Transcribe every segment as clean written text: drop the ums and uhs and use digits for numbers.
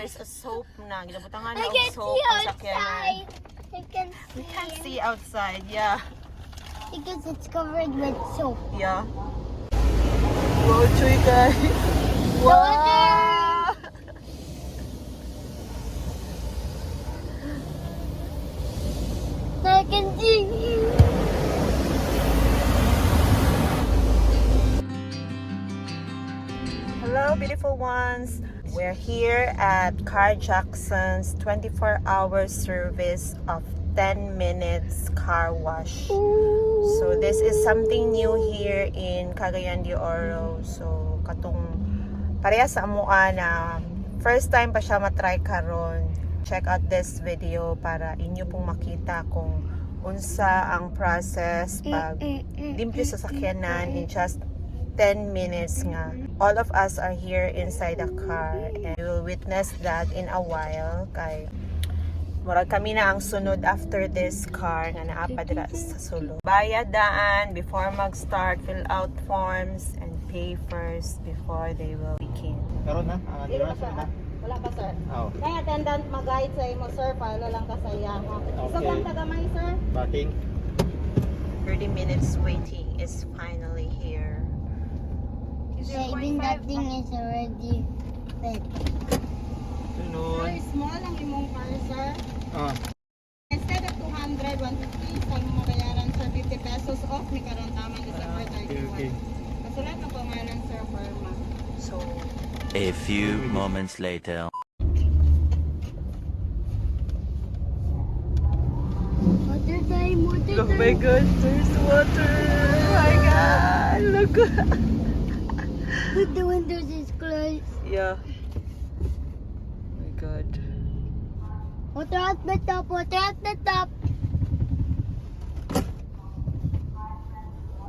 there's a soap na. Ginabutangan I na can og soap see ang sakyanan. outside. I can We see. can't see outside, yeah. Because it's covered with soap. Yeah. Wow, Chuy guys. Wow! I can see. Hello, beautiful ones. We're here at KarrJackson's 24-hour service of 10 minutes car wash. So this is something new here in Cagayan de Oro. So katong pareha sa amuan na first time pa siya matry karon. Check out this video para inyo pong makita kung unsa ang process pag limpyo sa sakyanan in just 10 minutes nga. All of us are here inside the car and you will witness that in a while kay murag kami na ang sunod after this car nga naapa dira sa sulod. Bayad daan before mag-start, fill out forms and pay first before they will begin. Karon na, Dili pa sir, ha? Wala pa sir. Oh. Kaya attendant mag-guide sa imo sir, follow lang ka sa iya. Isa Okay. lang tagamay sir. Backing. 30 minutes waiting is finally here. Yeah, even that thing is already fit. Sir, small ang imong car sir. Ah. Instead of 200, 150, sa imong mabayaran sir, 50 pesos off, may karon tama December 31. Okay. Kasulat na pangalan sir, Perma. So A few moments later. Water time, water oh my time. god, there's water. Oh my god, look. But the windows is closed. Yeah. Oh my god. Water at the top, water at the top.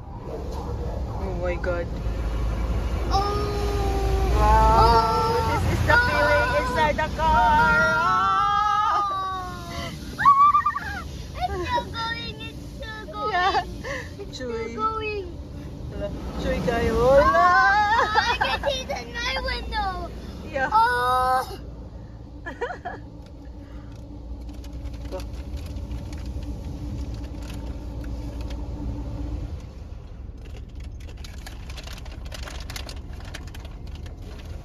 Oh my god. Oh. Wow, this is the feeling inside the car. It's still going, it's still going. Yeah. It's Chuy. still going. Chuy kayo. Hola. I can see it in my window. Yeah. Oh.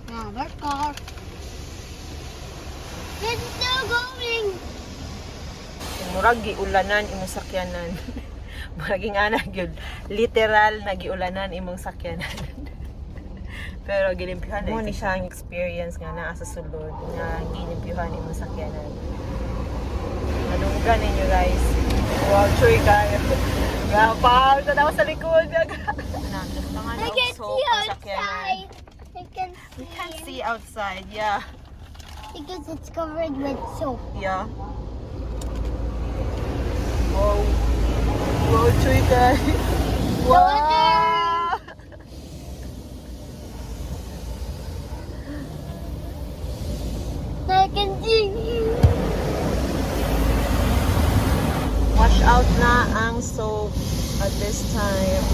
Another car. It's still going. Murag giulanan imong sakyanan. Murag ana gyud literal na giulanan imong sakyanan. Pero gilimpyuhan mo ni siya ang experience nga naa sa sulod nga gilimpyuhan imong sakyanan. Madunggan ninyo guys. Wow, Chuy kayo. Gapal sa daw sa likod. I can see outside. I can We can't see. see outside. Yeah. Because it's covered with soap. Yeah. Wow. Wow, Chuy kayo. Wow. I can see. Wash out na ang soap at this time.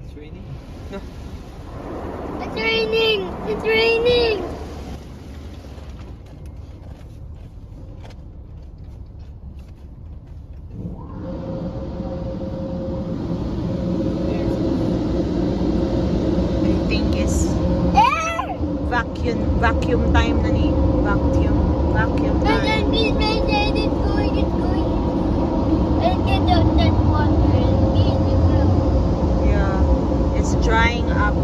It's raining. It's raining. It's raining. I think it's Air. vacuum time na ni. Vacuum And time. then please maintain it's going, it's going. And get out that water and please it will. Yeah. It's drying up.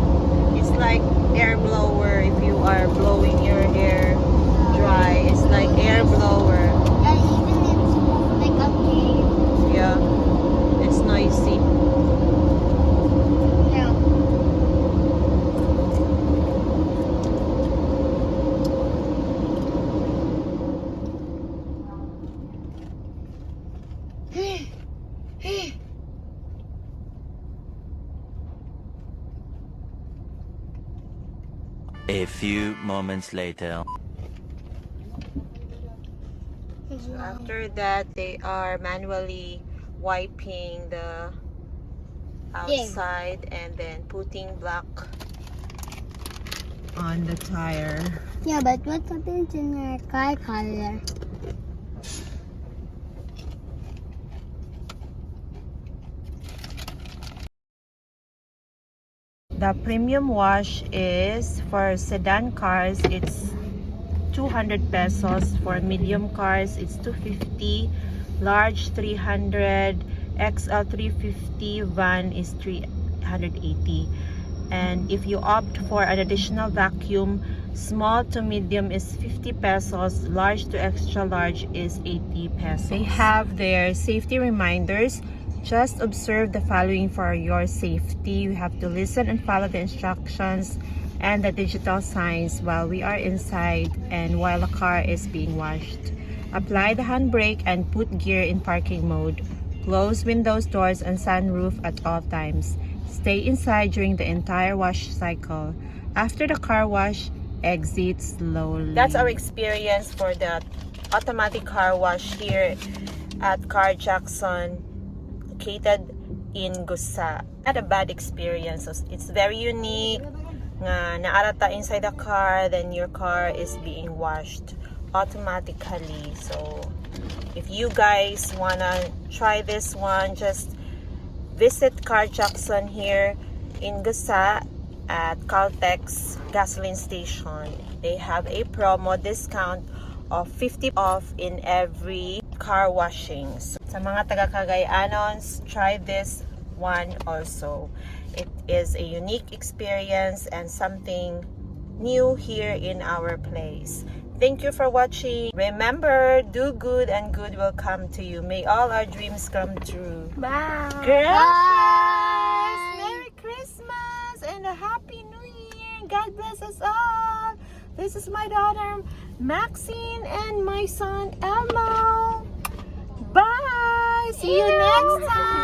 It's like air blower if you are blowing your hair dry. It's like air blower. And even it's like a cave. Yeah. It's noisy. Yeah. A few moments later. So after that, they are manually wiping the outside and then putting black on the tire. Yeah, but what happens in your car color? The premium wash is for sedan cars, it's 200 pesos. For medium cars, it's 250. Large 300. XL 350. Van is 380. And if you opt for an additional vacuum, small to medium is 50 pesos. Large to extra large is 80 pesos. They have their safety reminders. Just observe the following for your safety. You have to listen and follow the instructions and the digital signs while we are inside and while the car is being washed. Apply the handbrake and put gear in parking mode. Close windows, doors, and sunroof at all times. Stay inside during the entire wash cycle. After the car wash, exit slowly. That's our experience for the automatic car wash here at KarrJackson, located in Gusa. Not a bad experience. It's very unique. Naarata inside the car, then your car is being washed automatically. So if you guys wanna try this one, just visit KarrJackson here in Gusa at Caltex gasoline station. They have a promo discount of 50 off in every car washing. So, sa mga taga Cagayanons, try this one also. It is a unique experience and something new here in our place. Thank you for watching. Remember, do good and good will come to you. May all our dreams come true. Bye. Girls, Merry Christmas and a Happy New Year. God bless us all. This is my daughter Maxine and my son Elmo. Bye. See you next time.